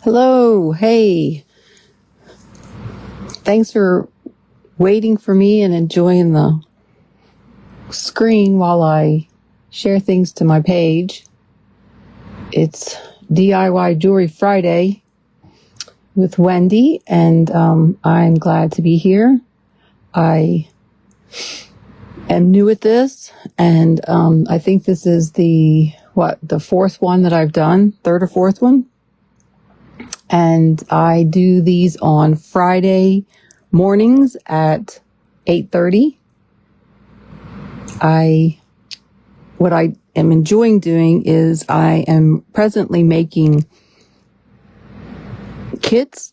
Hello, hey. Thanks for waiting for me and enjoying the screen while I share things to my page. It's DIY Jewelry Friday with Wendy, and I'm glad to be here. I am new at this, and I think this is the fourth one that I've done, third or fourth one. And I do these on Friday mornings at 8:30. What I am enjoying doing is I am presently making kits,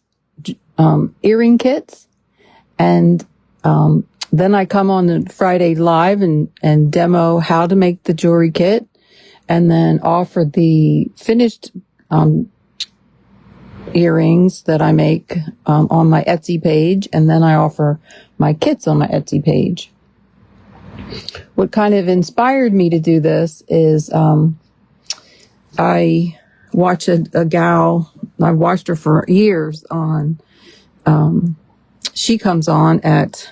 earring kits, and then I come on the Friday live and demo how to make the jewelry kit, and then offer the finished earrings that I make on my Etsy page, and then I offer my kits on my Etsy page. What kind of inspired me to do this is I watch a gal, I've watched her for years on, she comes on at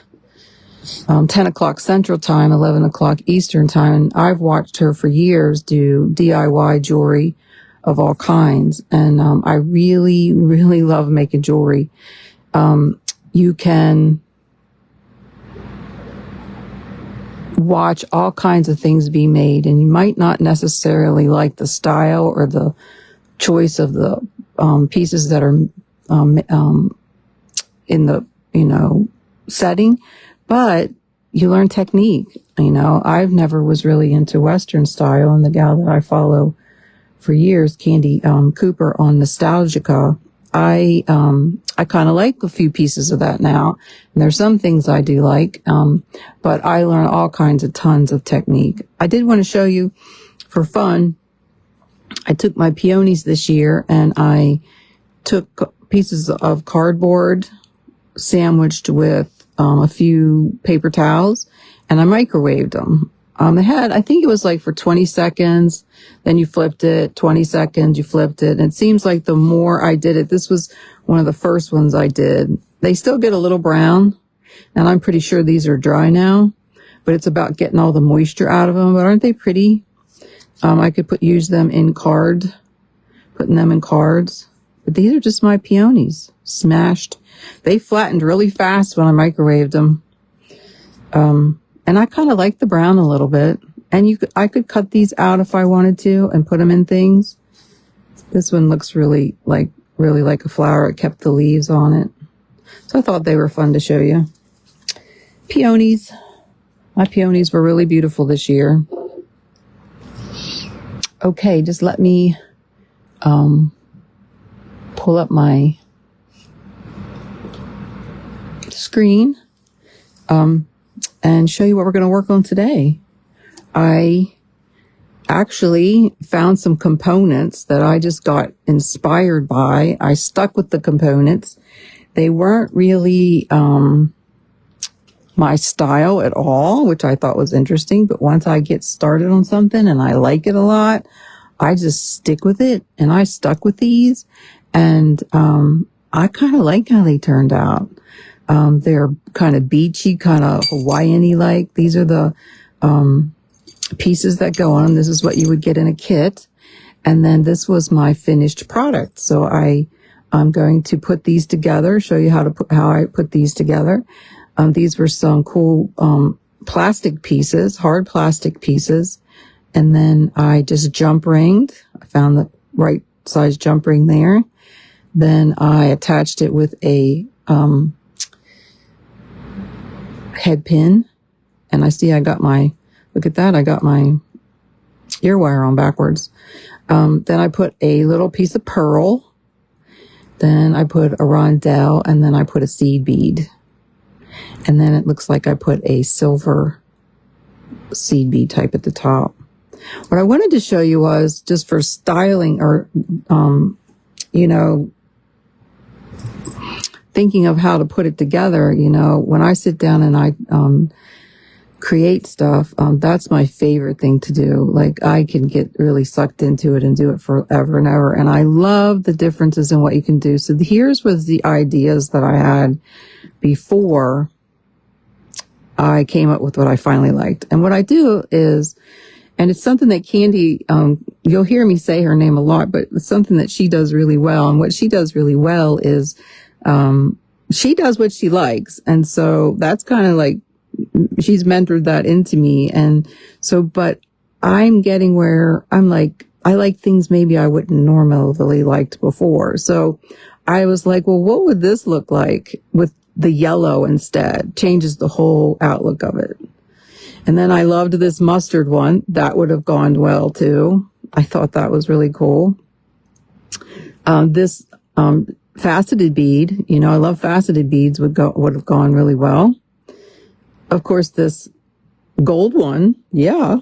10 o'clock Central Time, 11 o'clock Eastern Time, and I've watched her for years do DIY jewelry of all kinds. And I really, really love making jewelry. You can watch all kinds of things be made, and you might not necessarily like the style or the choice of the pieces that are in the, setting, but you learn technique. I've never was really into Western style, and the gal that I follow for years, Candy Cooper on Nostalgica, I kind of like a few pieces of that now. And there's some things I do like, but I learn all kinds of tons of technique. I did want to show you for fun. I took my peonies this year and I took pieces of cardboard sandwiched with a few paper towels, and I microwaved them. I think it was like for 20 seconds, then you flipped it, 20 seconds, you flipped it. And it seems like the more I did it, this was one of the first ones I did. They still get a little brown, and I'm pretty sure these are dry now, but it's about getting all the moisture out of them. But aren't they pretty? I could use them in putting them in cards. But these are just my peonies, smashed. They flattened really fast when I microwaved them. And I kind of like the brown a little bit. And I could cut these out if I wanted to and put them in things. This one looks really like a flower. It kept the leaves on it. So I thought they were fun to show you. Peonies. My peonies were really beautiful this year. Okay, just let me pull up my screen. And show you what we're going to work on today. I actually found some components that I just got inspired by. I stuck with the components. They weren't really my style at all, which I thought was interesting. But once I get started on something and I like it a lot, I just stick with it. And I stuck with these. And I kind of like how they turned out. They're kind of beachy, kind of Hawaiian-y like. These are the pieces that go on. This is what you would get in a kit. And then this was my finished product. So I'm going to put these together, show you how I put these together. These were some cool plastic pieces, hard plastic pieces. And then I just jump ringed. I found the right size jump ring there. Then I attached it with a head pin, and look at that, I got my ear wire on backwards. Then I put a little piece of pearl, then I put a rondelle, and then I put a seed bead, and then it looks like I put a silver seed bead type at the top. What I wanted to show you was just for styling or thinking of how to put it together. When I sit down and I create stuff, that's my favorite thing to do. Like, I can get really sucked into it and do it forever and ever. And I love the differences in what you can do. So here's was the ideas that I had before I came up with what I finally liked. And what I do is, and it's something that Candy, you'll hear me say her name a lot, but it's something that she does really well. And what she does really well is, she does what she likes. And so that's kind of like, she's mentored that into me. And so, but I'm getting where I'm like, I like things maybe I wouldn't normally liked before. So I was like, well, what would this look like with the yellow instead? Changes the whole outlook of it. And then I loved this mustard one. That would have gone well too. I thought that was really cool. This faceted bead, you know, I love faceted beads, would have gone really well. Of course, this gold one, yeah.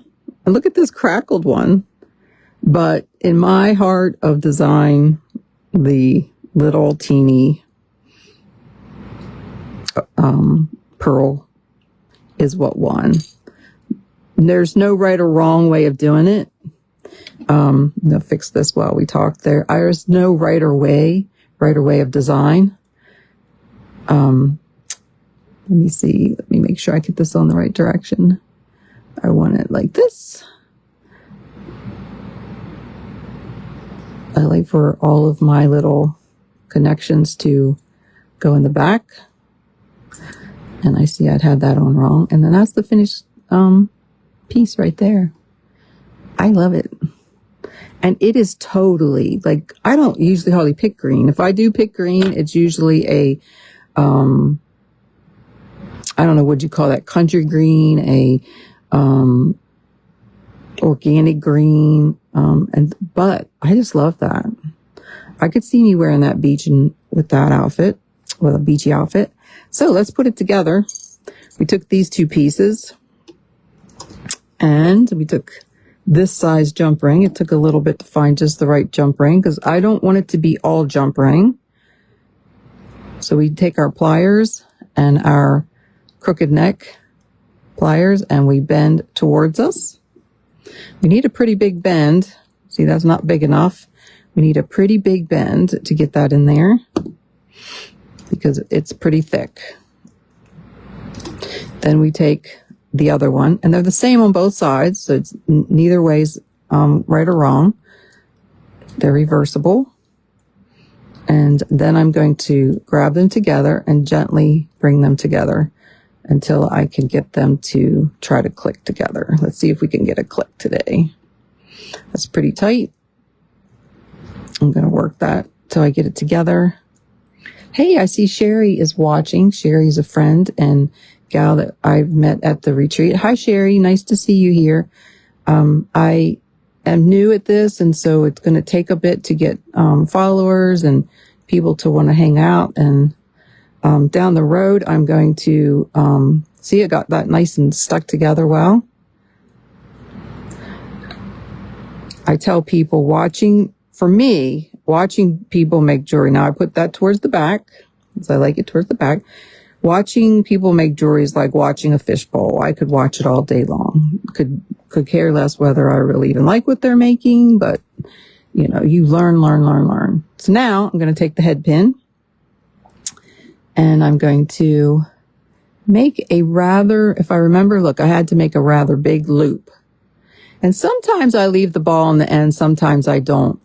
And look at this crackled one. But in my heart of design, the little teeny pearl is what won. There's no right or wrong way of doing it. I'll fix this while we talk there. There's no right or way of design. Let me see. Let me make sure I get this on the right direction. I want it like this. I like for all of my little connections to go in the back. And I see I'd had that on wrong. And then that's the finished piece right there. I love it. And it is totally, like, I don't usually hardly pick green. If I do pick green, it's usually a, I don't know, what you call that, country green, a organic green, but I just love that. I could see me wearing that with that outfit, with a beachy outfit. So let's put it together. We took these two pieces and we took this size jump ring. It took a little bit to find just the right jump ring because I don't want it to be all jump ring. So we take our pliers and our crooked neck pliers and we bend towards us. We need a pretty big bend. See, that's not big enough. We need a pretty big bend to get that in there because it's pretty thick. Then we take the other one and they're the same on both sides. So it's neither way's right or wrong. They're reversible. And then I'm going to grab them together and gently bring them together until I can get them to try to click together. Let's see if we can get a click today. That's pretty tight. I'm going to work that till I get it together. Hey, I see Sherry is watching. Sherry's a friend and gal that I've met at the retreat. Hi, Sherry. Nice to see you here. I am new at this, and so it's going to take a bit to get followers and people to want to hang out. And down the road, I'm going to see, it got that nice and stuck together well. I tell people watching people make jewelry. Now I put that towards the back because I like it towards the back. Watching people make jewelry is like watching a fishbowl. I could watch it all day long. Could care less whether I really even like what they're making, but you know, you learn. So now I'm going to take the head pin and I'm going to make a rather, if I remember, look, I had to make a rather big loop. And sometimes I leave the ball on the end, sometimes I don't.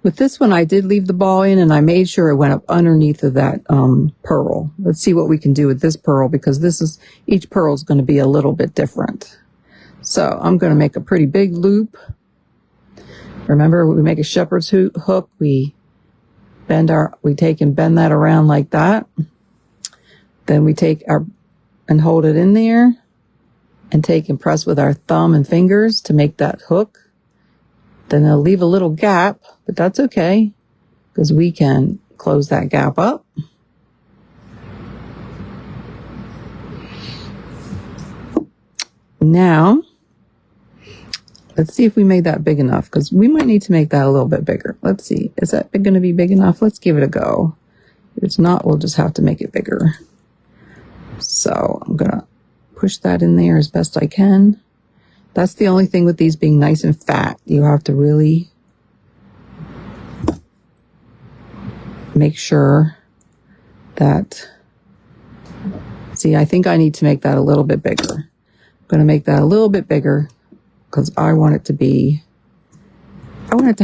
With this one, I did leave the ball in and I made sure it went up underneath of that pearl. Let's see what we can do with this pearl because each pearl is going to be a little bit different. So I'm going to make a pretty big loop. Remember, we make a shepherd's hook. We take and bend that around like that. Then we take and hold it in there and take and press with our thumb and fingers to make that hook. Then it'll leave a little gap, but that's okay because we can close that gap up. Now, let's see if we made that big enough because we might need to make that a little bit bigger. Let's see. Is that going to be big enough? Let's give it a go. If it's not, we'll just have to make it bigger. So I'm going to push that in there as best I can. That's the only thing with these being nice and fat. You have to really make sure that, see, I think I need to make that a little bit bigger. I'm going to make that a little bit bigger because I want it to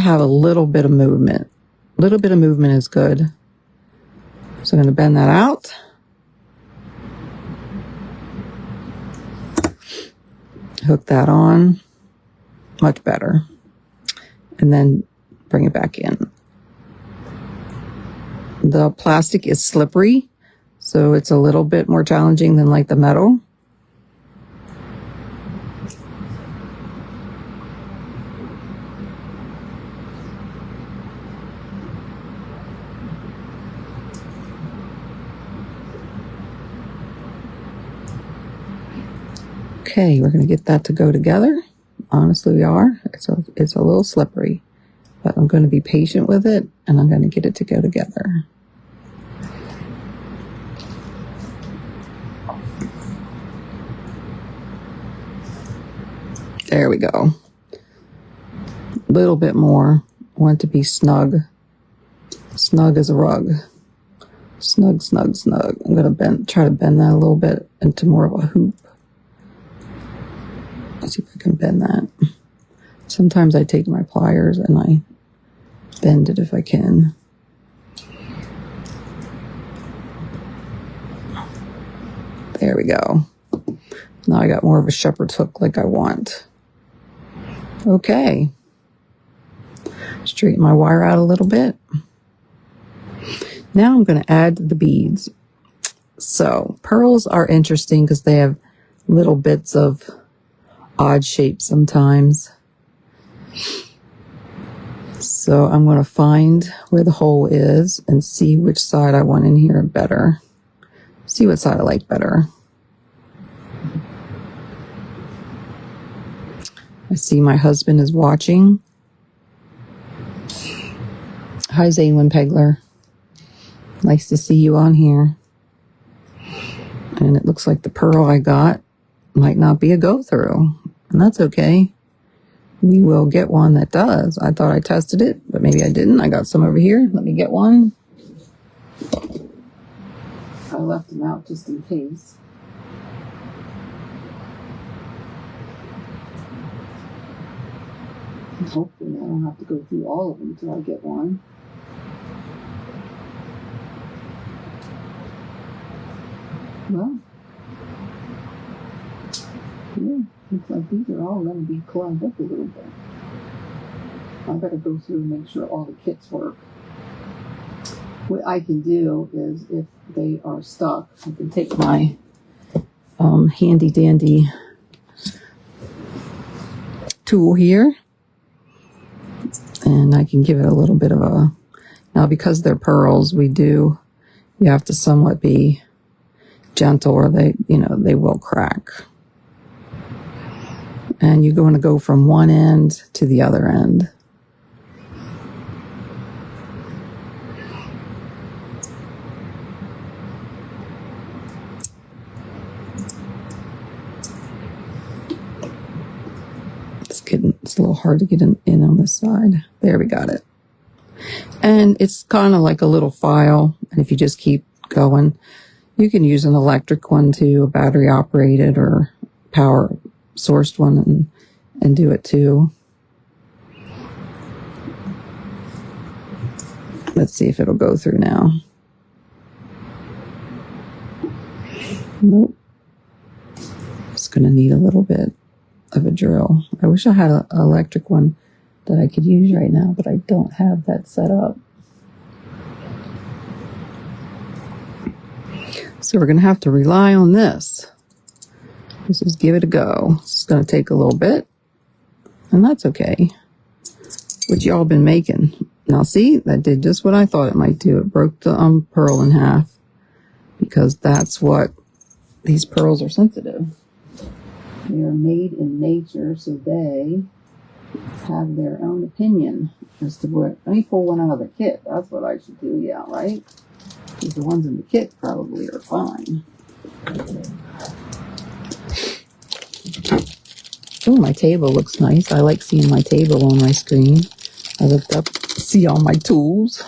have a little bit of movement. A little bit of movement is good. So I'm going to bend that out. Hook that on. Much better. And then bring it back in. The plastic is slippery, so it's a little bit more challenging than like the metal. Okay, we're going to get that to go together. Honestly, we are. It's a little slippery, but I'm going to be patient with it, and I'm going to get it to go together. There we go. A little bit more. I want it to be snug. Snug as a rug. Snug, snug, snug. I'm going to try to bend that a little bit into more of a hoop. Let's see if I can bend that. Sometimes I take my pliers and I bend it if I can. There we go. Now I got more of a shepherd's hook like I want. Okay. Straighten my wire out a little bit. Now I'm going to add the beads. So pearls are interesting because they have little bits of odd shapes sometimes. So I'm going to find where the hole is and see which side I want in here better. See what side I like better. I see my husband is watching. Hi, Zaynwin Pegler. Nice to see you on here. And it looks like the pearl I got might not be a go-through. And that's okay. We will get one that does. I thought I tested it, but maybe I didn't. I got some over here. Let me get one. I left them out just in case. And hopefully I don't have to go through all of them until I get one. Well, yeah, looks like these are all going to be climbed up a little bit. I better go through and make sure all the kits work. What I can do is, if they are stuck, I can take my handy dandy tool here and I can give it a little bit of a, now because they're pearls, you have to somewhat be gentle or they will crack. And you're going to go from one end to the other end. It's a little hard to get in on this side. There, we got it. And it's kind of like a little file. And if you just keep going, you can use an electric one too, a battery operated or power sourced one and do it too. Let's see if it'll go through now. Nope. It's going to need a little bit of a drill. I wish I had an electric one that I could use right now, but I don't have that set up. So we're going to have to rely on this. Let's just give it a go. It's going to take a little bit, and that's okay. What y'all been making. Now see, that did just what I thought it might do. It broke the pearl in half because that's what, these pearls are sensitive. They are made in nature, so they have their own opinion as to what. Let me pull one out of the kit. That's what I should do, yeah, right? Because the ones in the kit probably are fine. Oh, my table looks nice. I like seeing my table on my screen. I looked up, see all my tools.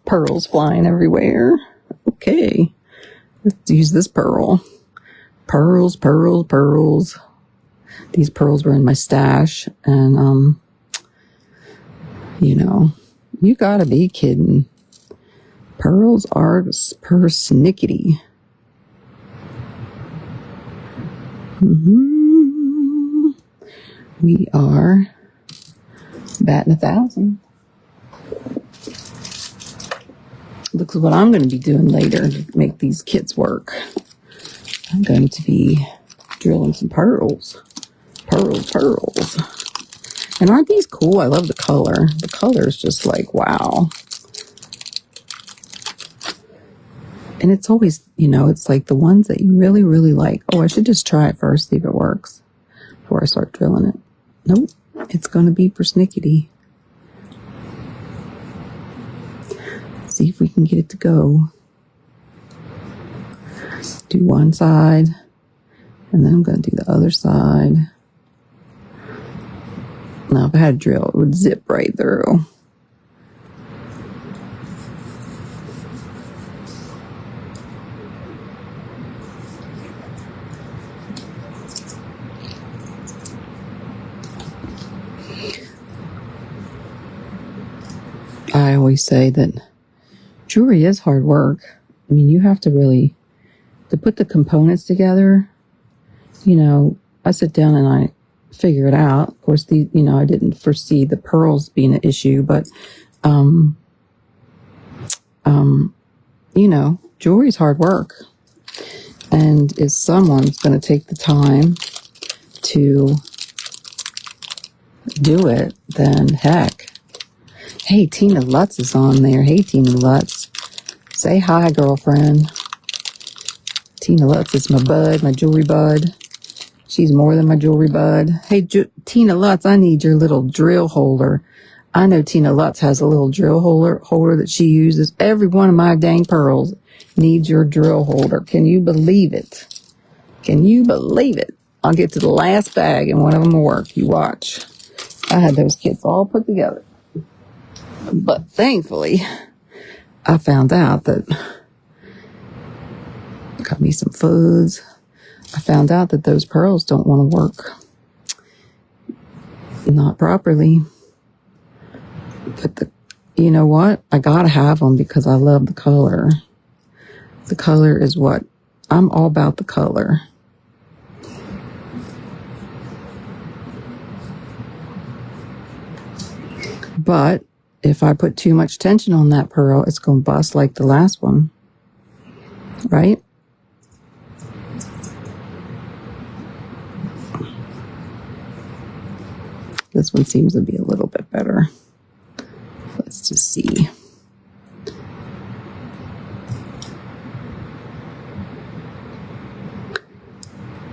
Pearls flying everywhere. Okay, let's use this pearl. Pearls, pearls, pearls. These pearls were in my stash, and you know, you gotta be kidding. Pearls are persnickety. We are batting 1,000. Looks what I'm going to be doing later to make these kits work. I'm going to be drilling some pearls. Pearls, pearls. And aren't these cool? I love the color. The color is just like, wow. And it's always, you know, it's like the ones that you really, really like. Oh, I should just try it first, see if it works before I start drilling it. Nope, it's going to be persnickety. See if we can get it to go. Do one side, and then I'm going to do the other side. Now, if I had a drill, it would zip right through. I always say that jewelry is hard work. I mean, you have to really, to put the components together, you know, I sit down and I figure it out. Of course, you know, I didn't foresee the pearls being an issue, but, you know, jewelry is hard work. And if someone's going to take the time to do it, then heck. Hey, Tina Lutz is on there. Hey, Tina Lutz. Say hi, girlfriend. Tina Lutz is my bud, my jewelry bud. She's more than my jewelry bud. Hey, Tina Lutz, I need your little drill holder. I know Tina Lutz has a little drill holder that she uses. Every one of my dang pearls needs your drill holder. Can you believe it? Can you believe it? I'll get to the last bag and one of them will work. You watch. I had those kits all put together. But thankfully, I found out that, got me some foods. I found out that those pearls don't want to work. Not properly. But you know what? I gotta have them because I love the color. The color is what, I'm all about the color. But if I put too much tension on that pearl, it's going to bust like the last one. Right? This one seems to be a little bit better. Let's just see.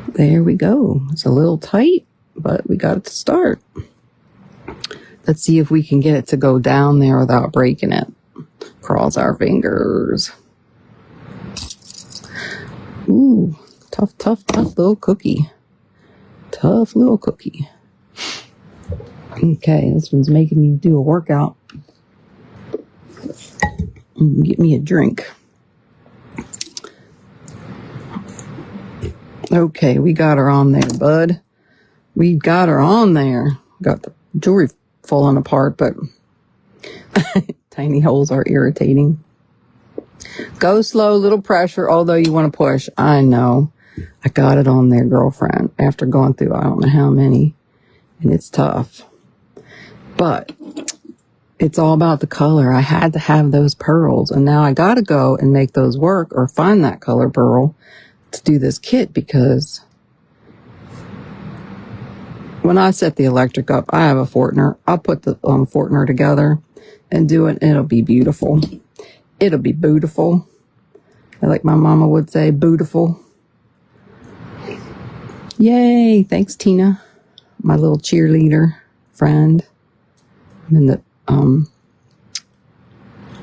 There we go. It's a little tight, but we got it to start. Let's see if we can get it to go down there without breaking it. Cross our fingers. Ooh, tough, tough, tough little cookie. Tough little cookie. Okay, this one's making me do a workout. Get me a drink. Okay, we got her on there, bud. We got her on there. Got the jewelry falling apart, but tiny holes are irritating. Go slow, little pressure, although you want to push. I know. I got it on there, girlfriend, after going through I don't know how many, and it's tough. But it's all about the color. I had to have those pearls, and now I got to go and make those work or find that color pearl to do this kit, because when I set the electric up, I have a Fortner. I'll put the Fortner together and do it. It'll be beautiful. It'll be beautiful. Like my mama would say, beautiful. Yay. Thanks, Tina. My little cheerleader friend. I'm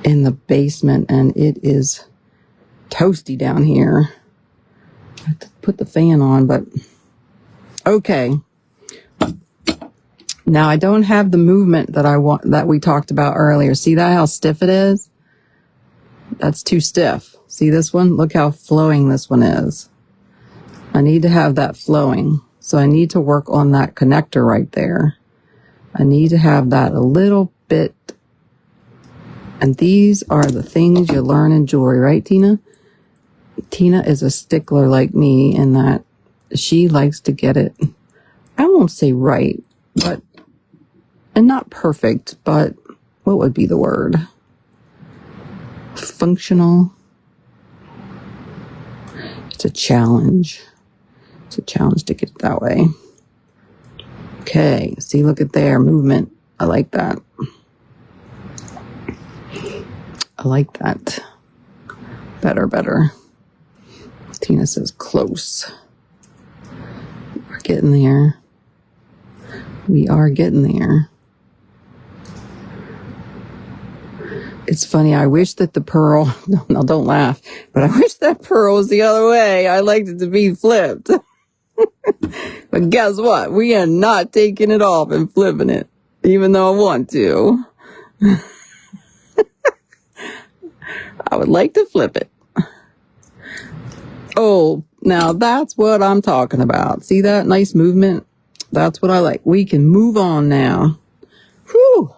in the basement, and it is toasty down here. I have to put the fan on, but Okay. Now I don't have the movement that I want, that we talked about earlier. See that how stiff it is? That's too stiff. See this one? Look how flowing this one is. I need to have that flowing. So I need to work on that connector right there. I need to have that a little bit. And these are the things you learn in jewelry, right, Tina? Tina is a stickler like me in that she likes to get it, I won't say right, but, and not perfect, but what would be the word? Functional. It's a challenge. It's a challenge to get it that way. Okay, see, look at there, movement. I like that. I like that. Better. Tina says close. We're getting there. We are getting there. It's funny, I wish that the pearl, no, don't laugh, but I wish that pearl was the other way. I liked it to be flipped. But guess what? We are not taking it off and flipping it, even though I want to. I would like to flip it. Oh, now that's what I'm talking about. See that nice movement? That's what I like. We can move on now. Whew.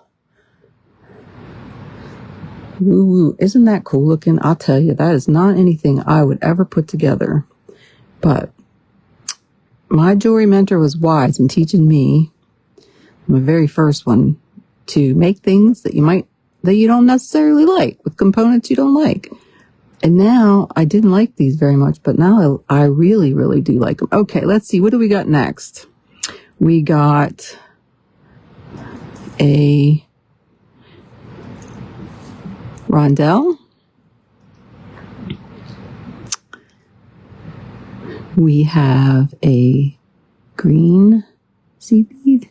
Ooh, isn't that cool looking? I'll tell you, that is not anything I would ever put together. But my jewelry mentor was wise in teaching me, my very first one, to make things that you don't necessarily like, with components you don't like. And now I didn't like these very much, but now I really, really do like them. Okay, let's see. What do we got next? We got a rondelle. We have a green seed bead.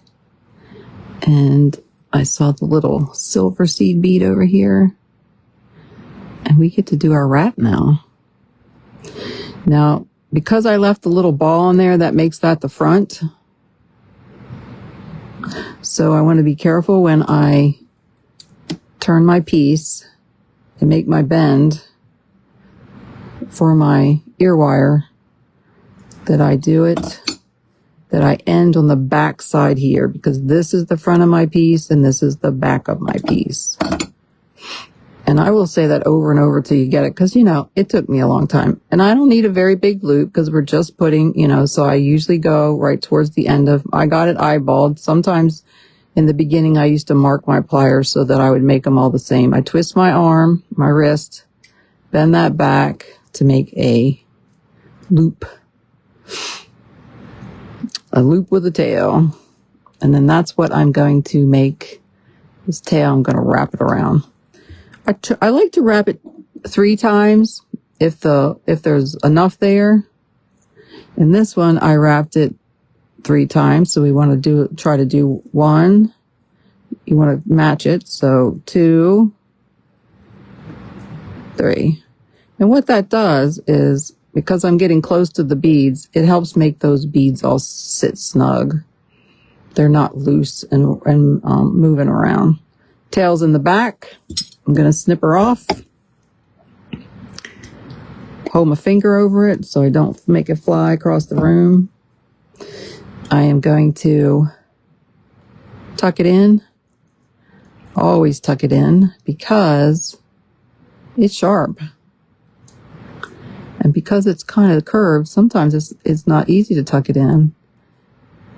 And I saw the little silver seed bead over here. And we get to do our wrap now. Now, because I left the little ball on there, that makes that the front. So I want to be careful when I turn my piece and make my bend for my ear wire, that I do it, that I end on the back side here, because this is the front of my piece and this is the back of my piece. And I will say that over and over till you get it, because, it took me a long time. And I don't need a very big loop because we're just putting, so I usually go right towards the end of, I got it eyeballed. Sometimes in the beginning, I used to mark my pliers so that I would make them all the same. I twist my arm, my wrist, bend that back to make a loop with a tail. And then that's what I'm going to make this tail. I'm going to wrap it around. I like to wrap it 3 times if there's enough there. And this one, I wrapped it 3 times. So we want to try to do 1. You want to match it. So 2, 3. And what that does is, because I'm getting close to the beads, it helps make those beads all sit snug. They're not loose and moving around. Tails in the back. I'm going to snip her off. Hold my finger over it so I don't make it fly across the room. I am going to tuck it in. Always tuck it in because it's sharp. And because it's kind of curved, sometimes it's not easy to tuck it in.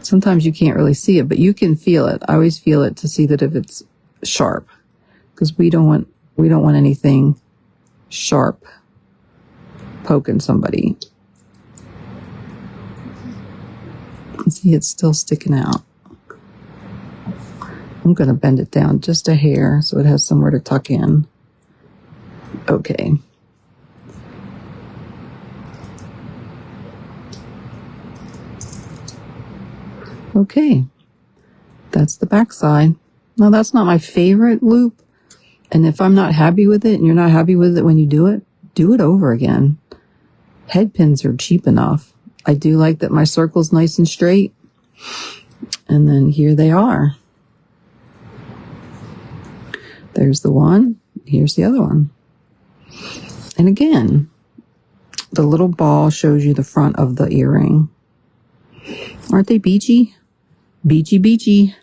Sometimes you can't really see it, but you can feel it. I always feel it to see that if it's sharp, because we don't want anything sharp poking somebody. See, it's still sticking out. I'm going to bend it down just a hair so it has somewhere to tuck in. Okay. Okay. That's the back side. Now, that's not my favorite loop. And if I'm not happy with it and you're not happy with it when you do it over again. Head pins are cheap enough. I do like that my circle's nice and straight. And then here they are. There's the one. Here's the other one. And again, the little ball shows you the front of the earring. Aren't they beachy? Beachy, beachy.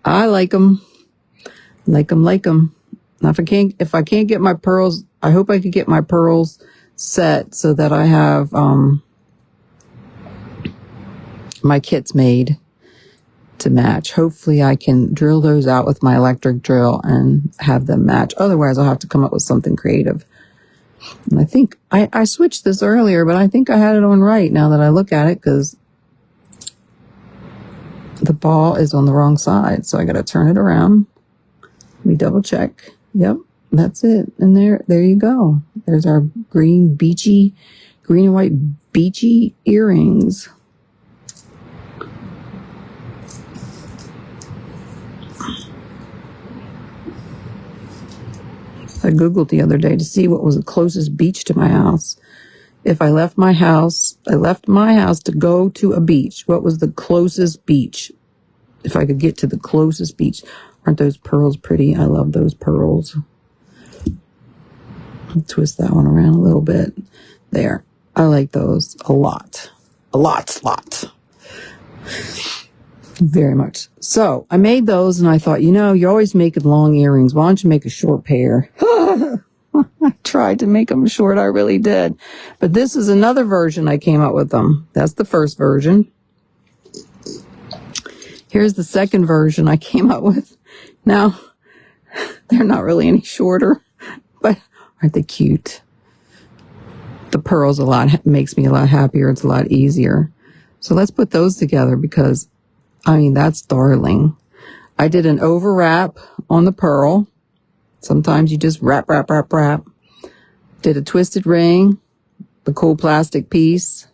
I like them. Like them, like them. Now, if I can't get my pearls, I hope I could get my pearls set so that I have my kits made to match. Hopefully I can drill those out with my electric drill and have them match. Otherwise, I'll have to come up with something creative. And I think I switched this earlier, but I think I had it on right now that I look at it, because the ball is on the wrong side. So I got to turn it around. Let me double check. Yep, that's it. And there you go. There's our green and white beachy earrings. I Googled the other day to see what was the closest beach to my house. If I left my house to go to a beach, what was the closest beach? If I could get to the closest beach. Aren't those pearls pretty? I love those pearls. Twist that one around a little bit. There. I like those a lot. A lot. Very much. So I made those and I thought, you're always making long earrings. Why don't you make a short pair? I tried to make them short. I really did. But this is another version I came up with them. That's the first version. Here's the second version I came up with. Now, they're not really any shorter, but aren't they cute? The pearls makes me a lot happier. It's a lot easier. So let's put those together, because that's darling. I did an overwrap on the pearl. Sometimes you just wrap. Did a twisted ring, the cool plastic piece,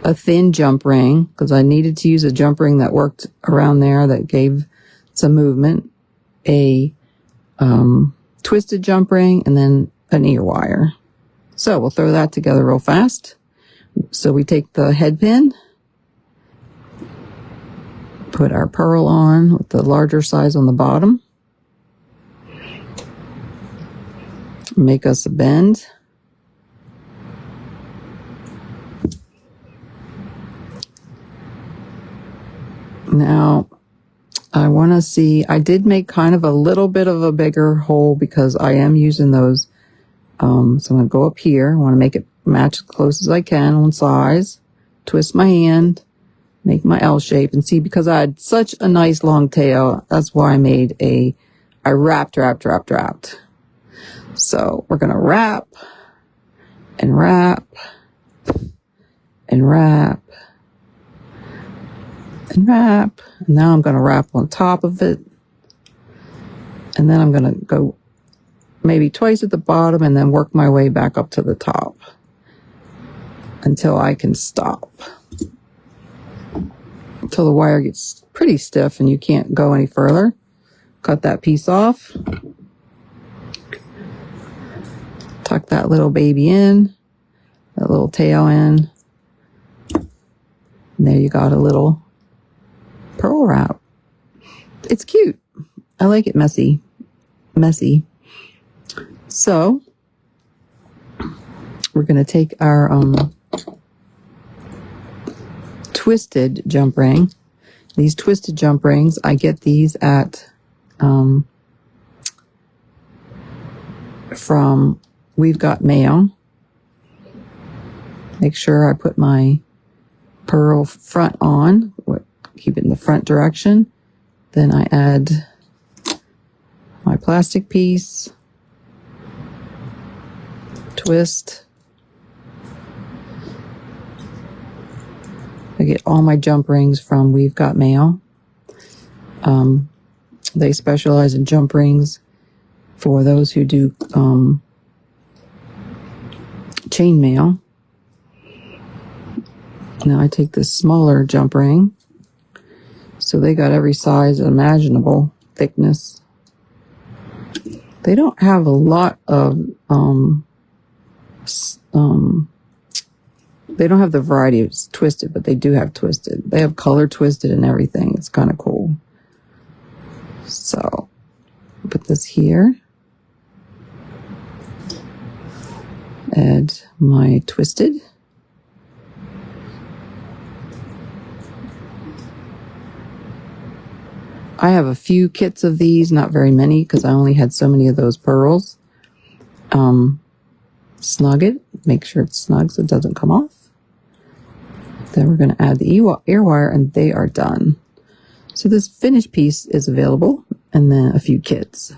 a thin jump ring, because I needed to use a jump ring that worked around there that gave some movement, a twisted jump ring, and then an ear wire. So we'll throw that together real fast. So we take the head pin, put our pearl on with the larger size on the bottom, make us a bend. Now, I want to see, I did make kind of a little bit of a bigger hole because I am using those. So I'm going to go up here. I want to make it match as close as I can on size. Twist my hand, make my L shape, and see, because I had such a nice long tail, that's why I wrapped. So we're going to wrap and wrap and wrap and wrap. And now I'm going to wrap on top of it. And then I'm going to go maybe twice at the bottom and then work my way back up to the top until I can stop. Until the wire gets pretty stiff and you can't go any further. Cut that piece off. Tuck that little baby in, that little tail in. And there you got a little pearl wrap. It's cute. I like it messy. So we're going to take our twisted jump ring. These twisted jump rings, I get these at from We've Got Mail. Make sure I put my pearl front on, keep it in the front direction. Then I add my plastic piece, twist. I get all my jump rings from We've Got Mail. They specialize in jump rings for those who do chain mail. Now I take this smaller jump ring. So they got every size imaginable, thickness. They don't have a lot of They don't have the variety of twisted, but they do have twisted. They have color twisted and everything. It's kind of cool. So, put this here. Add my twisted. I have a few kits of these, not very many, because I only had so many of those pearls. Snug it. Make sure it's snug so it doesn't come off. Then we're going to add the ear wire, and they are done. So this finished piece is available, and then a few kits.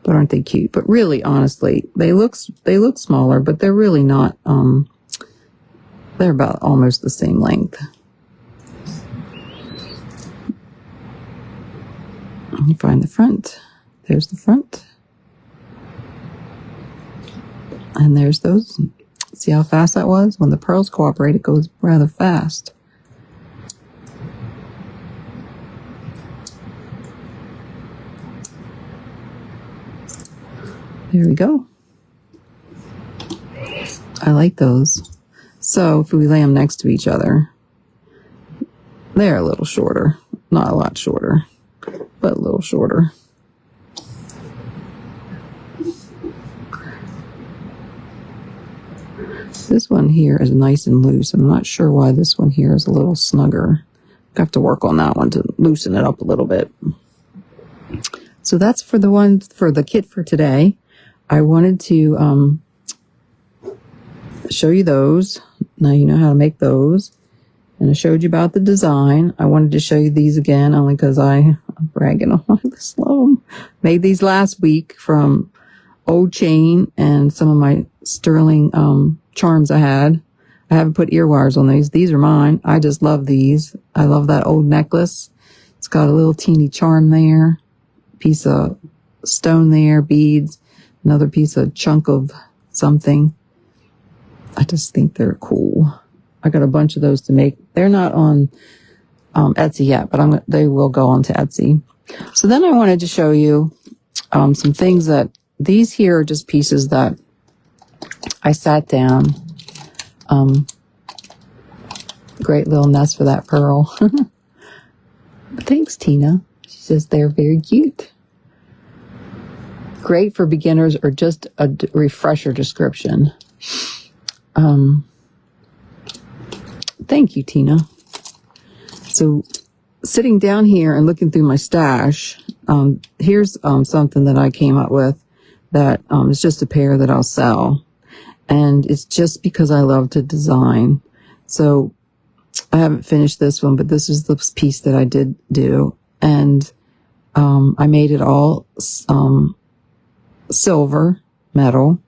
But aren't they cute? But really, honestly, they look smaller, but they're really not. They're about almost the same length. You find the front. There's the front. And there's those. See how fast that was? When the pearls cooperate, it goes rather fast. There we go. I like those. So if we lay them next to each other, they're a little shorter. Not a lot shorter, but a little shorter. This one here is nice and loose. I'm not sure why this one here is a little snugger. I have to work on that one to loosen it up a little bit. So that's for the kit for today. I wanted to show you those. Now you know how to make those. And I showed you about the design. I wanted to show you these again only because I'm bragging on this low. Made these last week from old chain and some of my sterling charms I had. I haven't put ear wires on these. These are mine. I just love these. I love that old necklace. It's got a little teeny charm there. Piece of stone there, beads. Another piece of chunk of something. I just think they're cool. I got a bunch of those to make. They're not on Etsy yet, but they will go onto Etsy. So then I wanted to show you some things that these here are just pieces that I sat down. Great little nest for that pearl. Thanks, Tina. She says they're very cute. Great for beginners or just a refresher description. Thank you, Tina. So sitting down here and looking through my stash, here's something that I came up with that is just a pair that I'll sell. And it's just because I love to design. So I haven't finished this one, but this is the piece that I did do. And I made it all silver metal.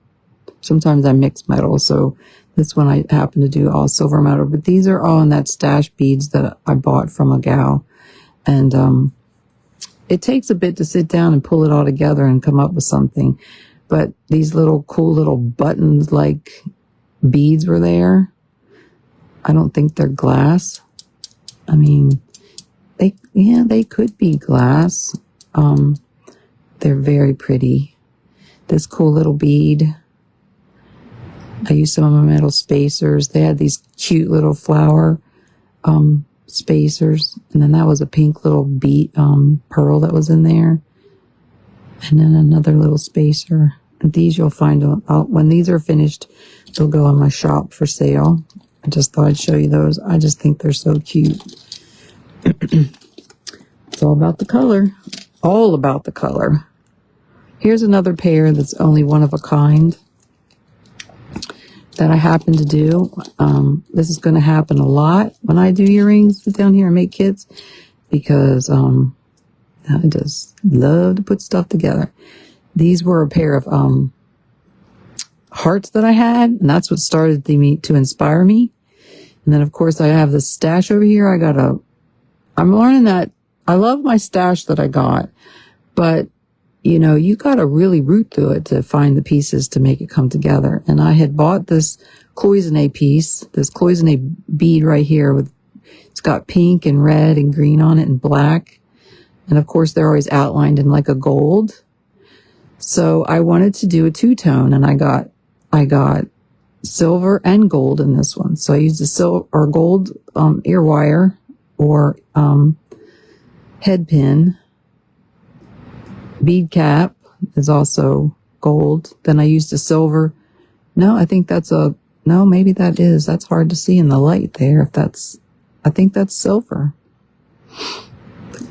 Sometimes I mix metal, so this one I happen to do all silver metal. But these are all in that stash beads that I bought from a gal. And it takes a bit to sit down and pull it all together and come up with something. But these little cool little buttons like beads were there. I don't think they're glass. I mean, they could be glass. They're very pretty. This cool little bead. I used some of my metal spacers. They had these cute little flower spacers. And then that was a pink little bead pearl that was in there. And then another little spacer. And these you'll find when these are finished, they'll go on my shop for sale. I just thought I'd show you those. I just think they're so cute. It's all about the color. All about the color. Here's another pair that's only one of a kind that I happen to do. This is going to happen a lot when I do earrings, sit down here and make kits, because I just love to put stuff together. These were a pair of hearts that I had, and that's what started to inspire me. And then, of course, I have this stash over here. I'm learning that I love my stash that I got, but you know, you got to really root through it to find the pieces to make it come together. And I had bought this cloisonne piece, this cloisonne bead right here it's got pink and red and green on it and black. And of course, they're always outlined in like a gold. So I wanted to do a two-tone, and I got silver and gold in this one. So I used a silver or gold ear wire or head pin. Bead cap is also gold. Then I used a silver. No, I think that's no, maybe that's hard to see in the light there. I think that's silver.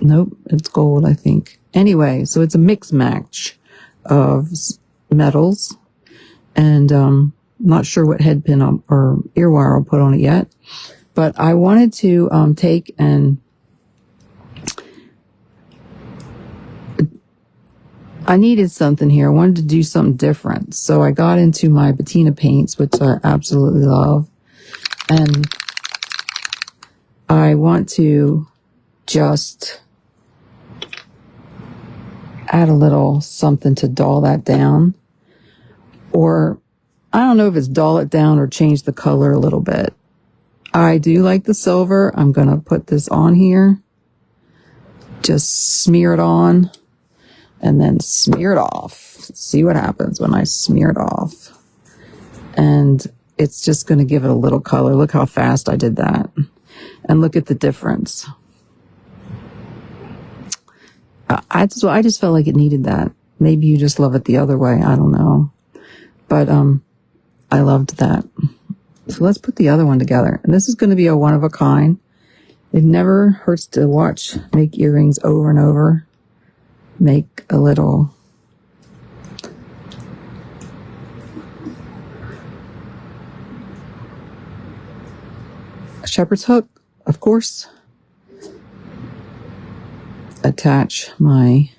Nope, it's gold, I think. Anyway, so it's a mix match of metals, and not sure what head pin or ear wire I'll put on it yet. But I wanted to take and I needed something here. I wanted to do something different. So I got into my patina paints, which I absolutely love. And I want to just add a little something to dull that down. Or I don't know if it's dull it down or change the color a little bit. I do like the silver. I'm going to put this on here. Just smear it on. And then smear it off. Let's see what happens when I smear it off. And it's just going to give it a little color. Look how fast I did that. And look at the difference. I just felt like it needed that. Maybe you just love it the other way. I don't know. But I loved that. So let's put the other one together. And this is going to be a one of a kind. It never hurts to make earrings over and over. Make a little shepherd's hook, of course. Attach my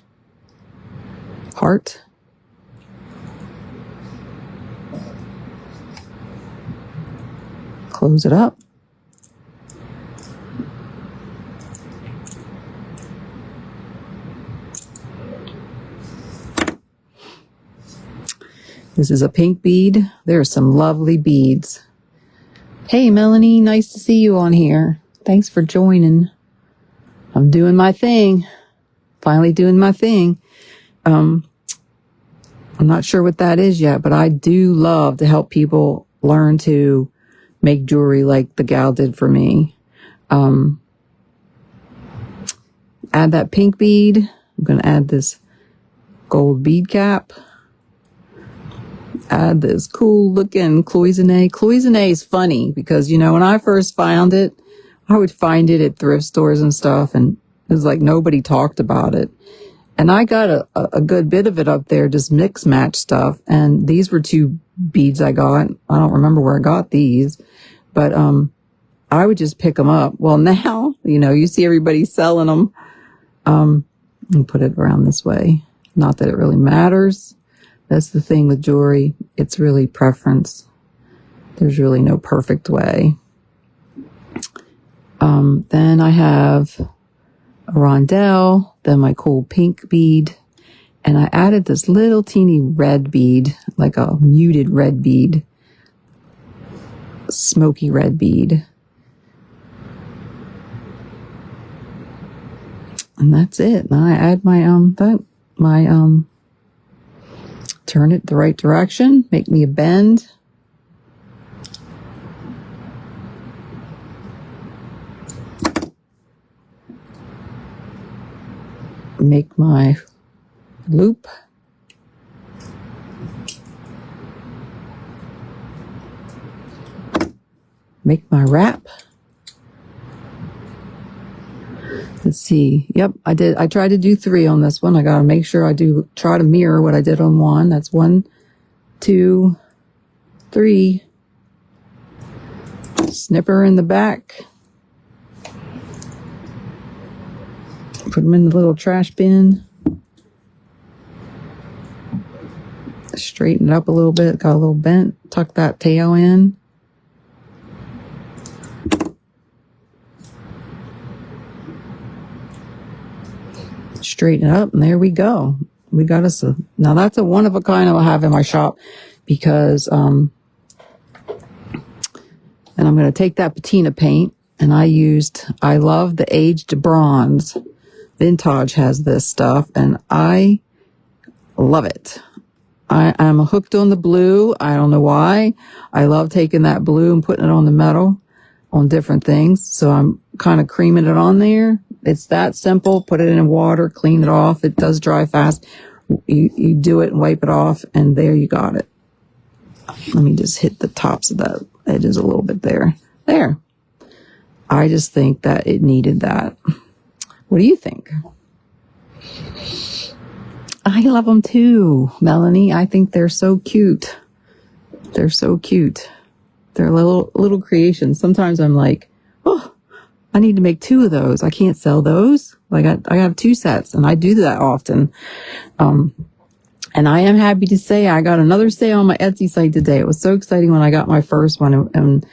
heart. Close it up. This is a pink bead. There are some lovely beads. Hey, Melanie, nice to see you on here. Thanks for joining. I'm doing my thing. Finally doing my thing. I'm not sure what that is yet, but I do love to help people learn to make jewelry like the gal did for me. Add that pink bead. I'm going to add this gold bead cap. Add this cool looking cloisonne. Cloisonne is funny because, when I first found it, I would find it at thrift stores and stuff, and it was like nobody talked about it. And I got a good bit of it up there, just mix match stuff. And these were two beads I got. I don't remember where I got these, but I would just pick them up. Well, now, you see everybody selling them. And put it around this way. Not that it really matters. That's the thing with jewelry. It's really preference. There's really no perfect way. Then I have a rondelle, then my cool pink bead, and I added this little teeny red bead, like a muted red bead, smoky red bead. And that's it. Now I add my turn it the right direction, make me a bend. Make my loop. Make my wrap. Let's see. Yep, I did. I tried to do 3 on this one. I got to make sure I try to mirror what I did on 1. That's 1, 2, 3. Snipper in the back. Put them in the little trash bin. Straighten it up a little bit. Got a little bent. Tuck that tail in. Straighten it up, and there we go. We got us now that's a one of a kind I'll have in my shop because, and I'm going to take that patina paint, and I love the aged bronze. Vintage has this stuff, and I love it. I'm hooked on the blue. I don't know why. I love taking that blue and putting it on the metal on different things. So I'm kind of creaming it on there. It's that simple. Put it in water, clean it off. It does dry fast. You do it and wipe it off, and there you got it. Let me just hit the tops of the edges a little bit there. There. I just think that it needed that. What do you think? I love them too, Melanie. I think they're so cute. They're so cute. They're little creations. Sometimes I'm like, oh, I need to make 2 of those. I can't sell those. Like I have 2 sets, and I do that often. And I am happy to say I got another sale on my Etsy site today. It was so exciting when I got my first one. And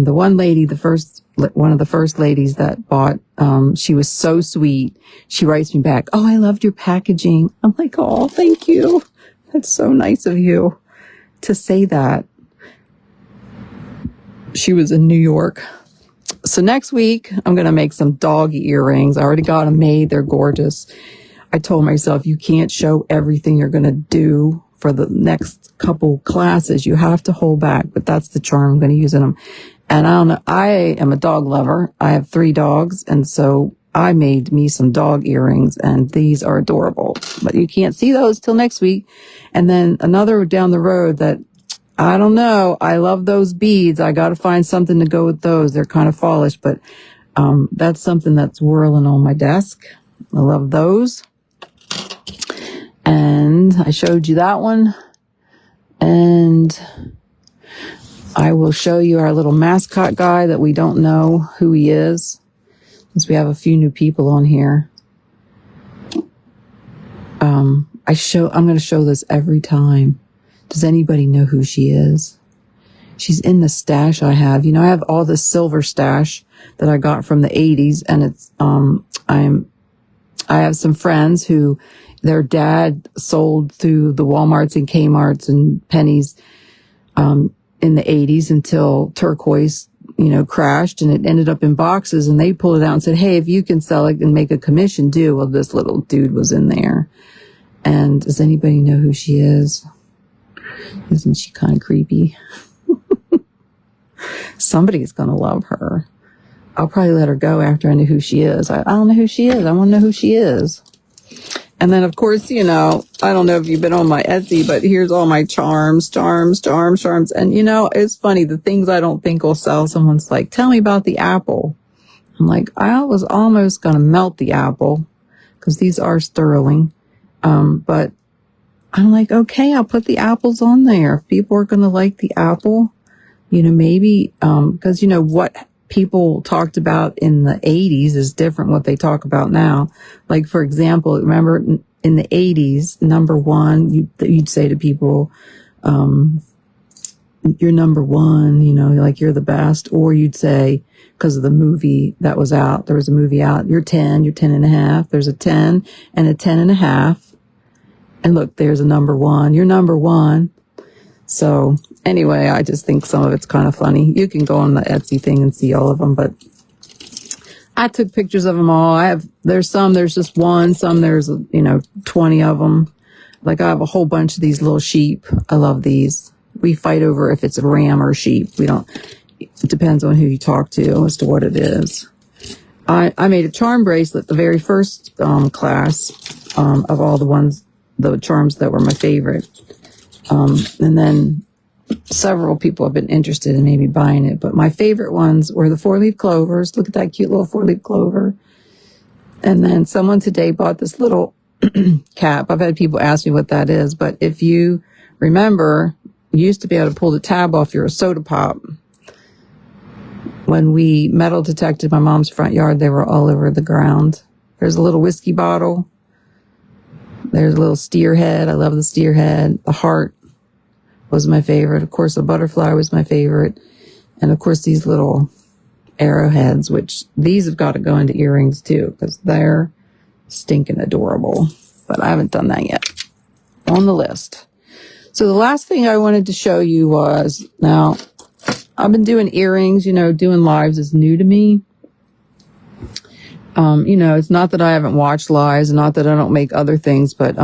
the one lady, one of the first ladies that bought, she was so sweet. She writes me back, "Oh, I loved your packaging." I'm like, "Oh, thank you. That's so nice of you to say that." She was in New York. So next week, I'm going to make some dog earrings. I already got them made. They're gorgeous. I told myself, you can't show everything you're going to do for the next couple classes. You have to hold back, but that's the charm I'm going to use in them. And I don't know, I am a dog lover. I have 3 dogs. And so I made me some dog earrings, and these are adorable, but you can't see those till next week. And then another down the road that I don't know. I love those beads. I got to find something to go with those. They're kind of fallish, but that's something that's whirling on my desk. I love those. And I showed you that one. And I will show you our little mascot guy that we don't know who he is, since we have a few new people on here. I'm going to show this every time. Does anybody know who she is? She's in the stash I have. You know, I have all this silver stash that I got from the 80s, and it's, I have some friends who their dad sold through the Walmarts and Kmarts and Pennies, in the 80s until turquoise, crashed, and it ended up in boxes, and they pulled it out and said, "Hey, if you can sell it and make a commission, do." Well, this little dude was in there. And does anybody know who she is? Isn't she kind of creepy? Somebody's going to love her. I'll probably let her go after I know who she is. I don't know who she is. I want to know who she is. And then, of course, I don't know if you've been on my Etsy, but here's all my charms. And, it's funny. The things I don't think will sell, someone's like, "Tell me about the apple." I'm like, I was almost going to melt the apple because these are sterling. But I'm like, okay, I'll put the apples on there. If people are going to like the apple, maybe, because, what people talked about in the 80s is different what they talk about now. Like, for example, remember in the 80s, number one, you'd say to people, "You're number one," like you're the best. Or you'd say, because of the movie that was out, there was a movie out, "You're 10, you're 10 and a half. There's a 10 and a 10 and a half. And look, there's a number one. You're number one. So anyway, I just think some of it's kind of funny. You can go on the Etsy thing and see all of them, but I took pictures of them all. There's just one, some there's, 20 of them. Like I have a whole bunch of these little sheep. I love these. We fight over if it's a ram or sheep. It depends on who you talk to as to what it is. I made a charm bracelet the very first class of all the charms that were my favorite. And then several people have been interested in maybe buying it, but my favorite ones were the 4-leaf clovers. Look at that cute little 4-leaf clover. And then someone today bought this little cap. I've had people ask me what that is, but if you remember, you used to be able to pull the tab off your soda pop. When we metal detected my mom's front yard, they were all over the ground. There's a little whiskey bottle. There's a little steer head. I love the steer head. The heart was my favorite. Of course, the butterfly was my favorite. And of course, these little arrowheads, which these have got to go into earrings too, because they're stinking adorable. But I haven't done that yet. On the list. So the last thing I wanted to show you was, now, I've been doing earrings, doing lives is new to me. It's not that I haven't watched lives, not that I don't make other things, but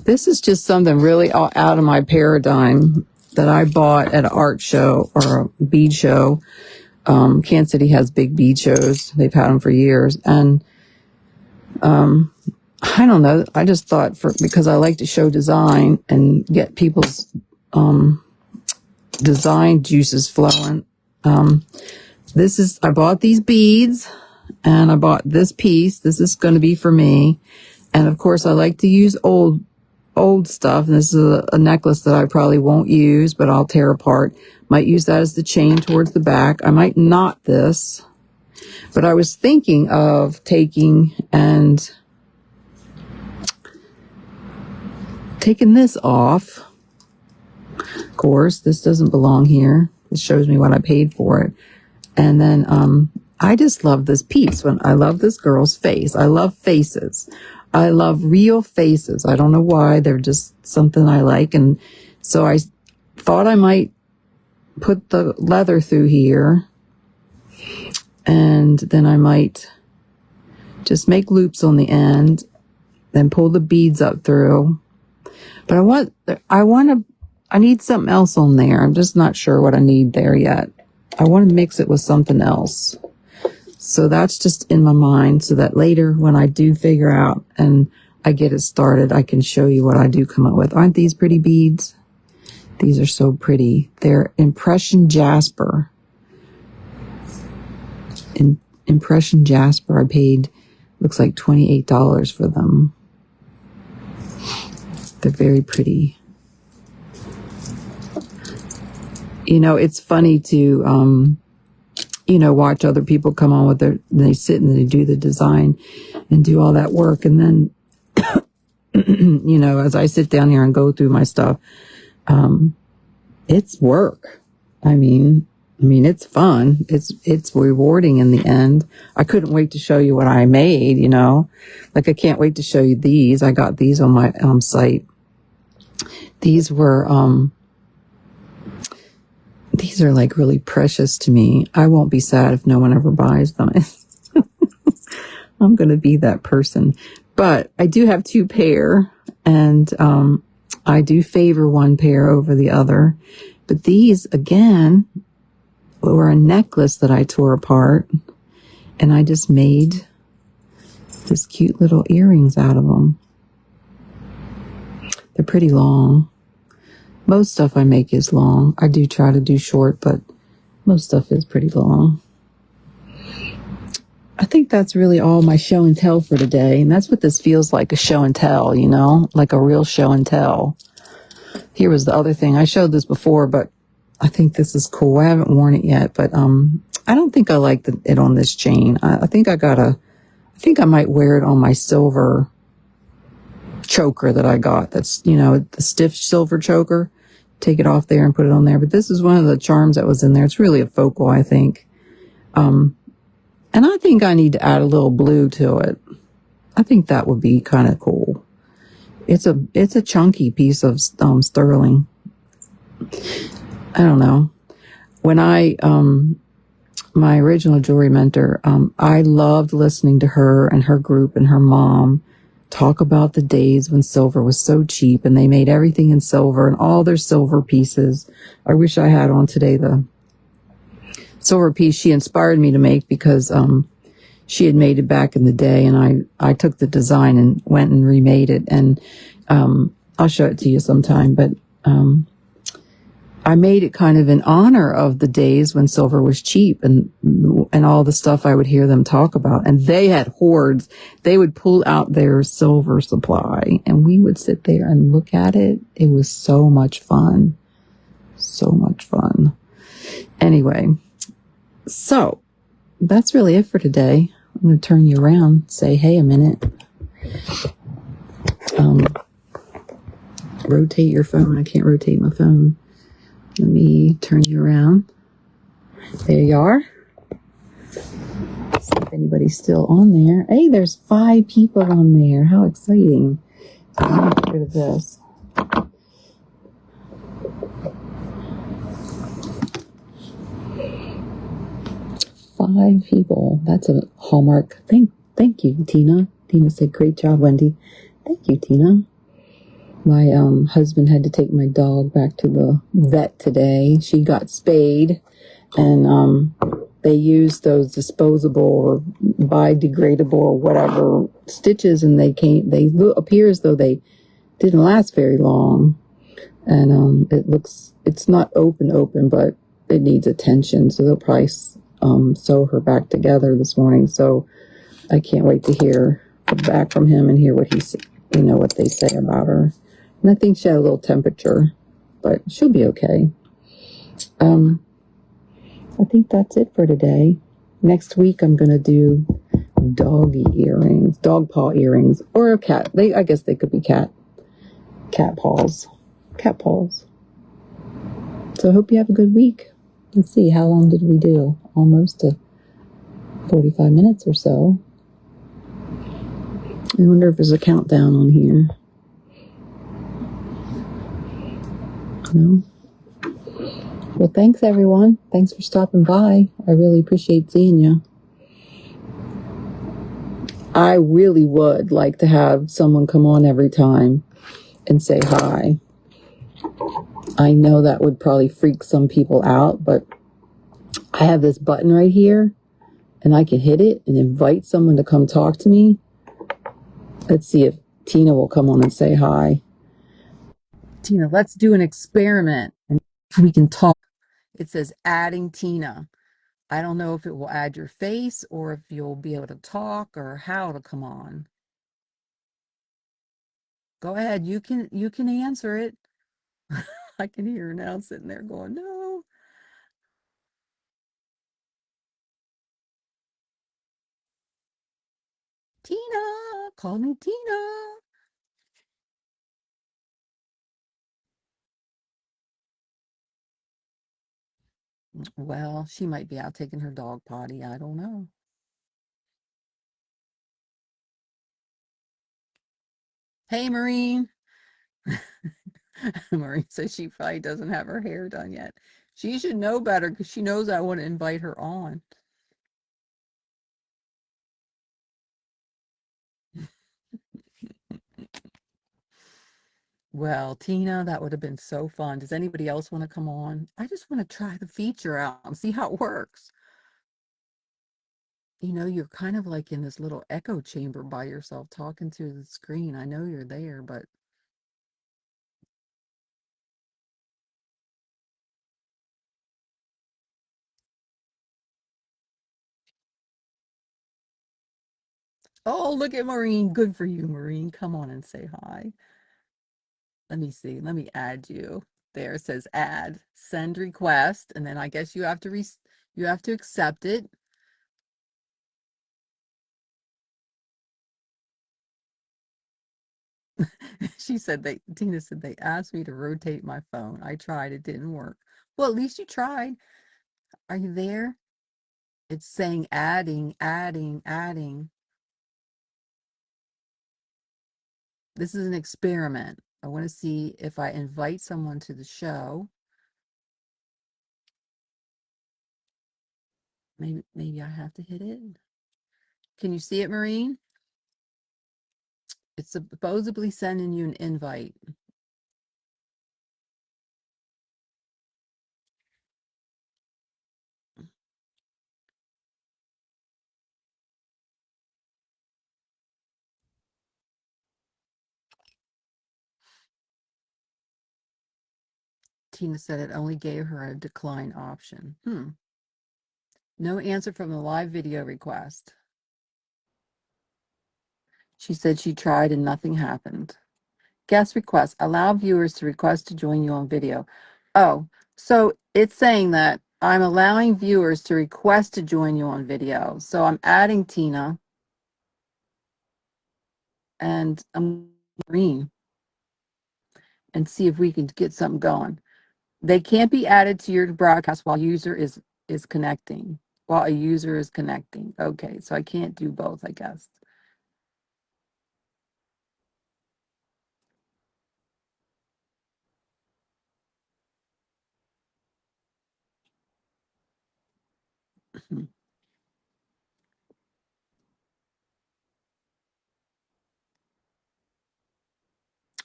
this is just something really out of my paradigm that I bought at an art show or a bead show. Kansas City has big bead shows. They've had them for years. And I don't know. I just thought because I like to show design and get people's design juices flowing. I bought these beads and I bought this piece. This is going to be for me. And of course, I like to use old stuff. And this is a necklace that I probably won't use, but I'll tear apart. Might use that as the chain towards the back. I might knot this, but I was thinking of taking this off. Of course, this doesn't belong here. This shows me what I paid for it. And then, I just love this piece. I love this girl's face. I love faces. I love real faces. I don't know why. They're just something I like. And so I thought I might put the leather through here. And then I might just make loops on the end. Then pull the beads up through. But I need something else on there. I'm just not sure what I need there yet. I want to mix it with something else. So that's just in my mind so that later when I do figure out and I get it started, I can show you what I do come up with. Aren't these pretty beads? These are so pretty. They're impression jasper. Impression jasper. I paid, looks like $28 for them. They're very pretty. It's funny to, watch other people come on with they sit and they do the design and do all that work. And then, as I sit down here and go through my stuff, it's work. I mean, it's fun. It's rewarding in the end. I couldn't wait to show you what I made, like I can't wait to show you these. I got these on my, site. These are like really precious to me. I won't be sad if no one ever buys them. I'm going to be that person. But I do have 2 pair and I do favor one pair over the other. But these, again, were a necklace that I tore apart and I just made this cute little earrings out of them. They're pretty long. Most stuff I make is long. I do try to do short, but most stuff is pretty long. I think that's really all my show and tell for today. And that's what this feels like, a show and tell, like a real show and tell. Here was the other thing. I showed this before, but I think this is cool. I haven't worn it yet, but I don't think I like it on this chain. I think I might wear it on my silver choker that I got. That's, the stiff silver choker. Take it off there and put it on there. But this is one of the charms that was in there. It's really a focal, I think. And I think I need to add a little blue to it. I think that would be kind of cool. It's a chunky piece of sterling. I don't know. When my original jewelry mentor, I loved listening to her and her group and her mom talk about the days when silver was so cheap and they made everything in silver and all their silver pieces. I wish I had on today the silver piece she inspired me to make because she had made it back in the day and I took the design and went and remade it. And I'll show it to you sometime. But I made it kind of in honor of the days when silver was cheap and all the stuff I would hear them talk about. And they had hoards. They would pull out their silver supply and we would sit there and look at it. It was so much fun. So much fun. Anyway, so that's really it for today. I'm going to turn you around, say, hey, a minute. Rotate your phone. I can't rotate my phone. Let me turn you around. There you are. See if anybody's still on there. Hey, there's 5 people on there. How exciting. So I'm going to get rid of this. Five people. That's a Hallmark thing. Thank you, Tina. Tina said, great job, Wendy. Thank you, Tina. My husband had to take my dog back to the vet today. She got spayed, and they used those disposable or biodegradable or whatever stitches, and they appear as though they didn't last very long. And it's not open, but it needs attention. So they'll probably sew her back together this morning. So I can't wait to hear back from him and hear what what they say about her. And I think she had a little temperature, but she'll be okay. I think that's it for today. Next week I'm gonna do dog paw earrings, or a cat. I guess they could be cat paws, cat paws. So I hope you have a good week. Let's see, how long did we do? Almost 45 minutes or so. I wonder if there's a countdown on here. No? Well, thanks everyone. Thanks for stopping by. I really appreciate seeing you. I really would like to have someone come on every time and say hi. I know that would probably freak some people out, but I have this button right here and I can hit it and invite someone to come talk to me. Let's see if Tina will come on and say hi. Tina, let's do an experiment and we can talk. It says adding Tina. I don't know if it will add your face or if you'll be able to talk or how to come on. Go ahead. You can answer it. I can hear her now sitting there going, no. Tina, call me Tina. Well, she might be out taking her dog potty. I don't know. Hey, Maureen. Maureen says she probably doesn't have her hair done yet. She should know better because she knows I want to invite her on. Well, Tina, that would have been so fun. Does anybody else want to come on? I just want to try the feature out and see how it works. You're kind of like in this little echo chamber by yourself talking to the screen. I know you're there, but oh, look at Maureen. Good for you, Maureen. Come on and say hi. Let me see. Let me add you. There it says add, send request, and then I guess you have to accept it. Tina said they asked me to rotate my phone. I tried, it didn't work. Well, at least you tried. Are you there? It's saying adding, adding, adding. This is an experiment. I want to see if I invite someone to the show. Maybe I have to hit it. Can you see it, Maureen? It's supposedly sending you an invite. Tina said it only gave her a decline option. No answer from the live video request. She said she tried and nothing happened. Guest request. Allow viewers to request to join you on video. Oh, so it's saying that I'm allowing viewers to request to join you on video. So I'm adding Tina and Maureen and see if we can get something going. They can't be added to your broadcast while user is connecting. While a user is connecting. Okay, so I can't do both, I guess.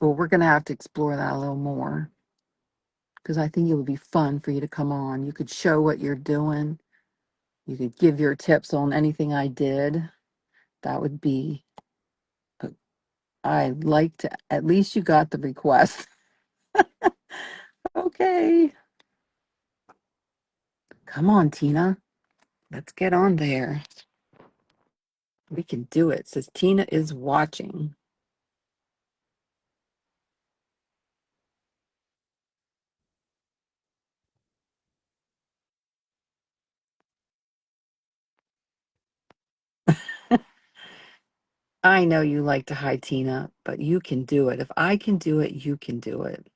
Well, we're going to have to explore that a little more because I think it would be fun for you to come on. You could show what you're doing. You could give your tips on anything I did. That would be, I'd like to, at least you got the request. Okay. Come on, Tina. Let's get on there. We can do it. It says Tina is watching. I know you like to hide, Tina, but you can do it. If I can do it, you can do it.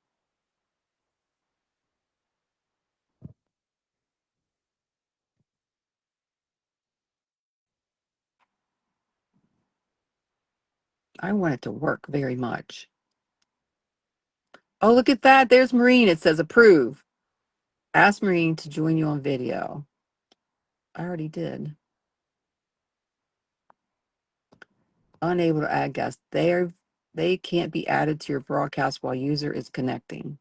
I want it to work very much. Oh, look at that. There's Maureen. It says approve. Ask Maureen to join you on video. I already did. Unable to add guests. They can't be added to your broadcast while user is connecting.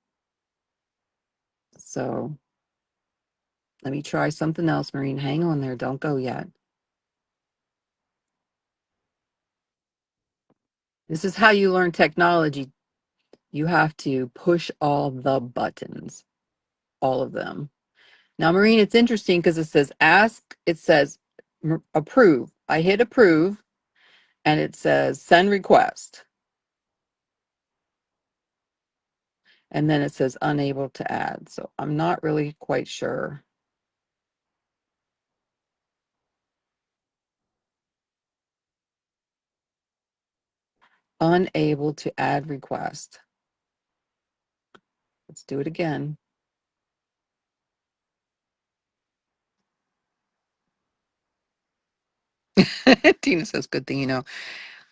So let me try something else, Maureen. Hang on there. Don't go yet. This is how you learn technology. You have to push all the buttons, all of them. Now, Maureen, it's interesting because it says ask, it says approve. I hit approve and it says send request. And then it says unable to add. So I'm not really quite sure. Unable to add request. Let's do it again. Tina says, good thing you know.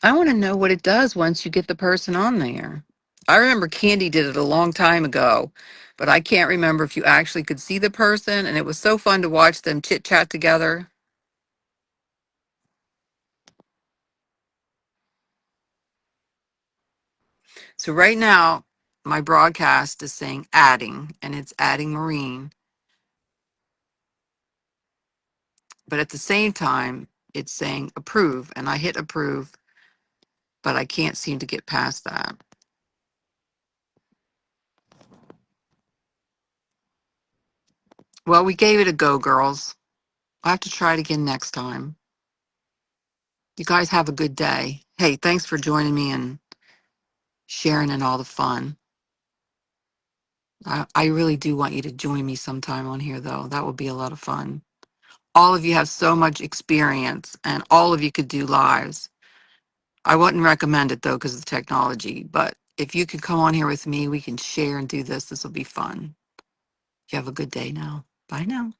I want to know what it does once you get the person on there. I remember Candy did it a long time ago, but I can't remember if you actually could see the person, and it was so fun to watch them chit chat together. So right now, my broadcast is saying adding, and it's adding Maureen. But at the same time, it's saying approve, and I hit approve, but I can't seem to get past that. Well, we gave it a go, girls. I'll have to try it again next time. You guys have a good day. Hey, thanks for joining me and sharing in all the fun. I really do want you to join me sometime on here, though. That would be a lot of fun. All of you have so much experience, and all of you could do lives. I wouldn't recommend it, though, because of the technology. But if you could come on here with me, we can share and do this. This will be fun. You have a good day now. Bye now.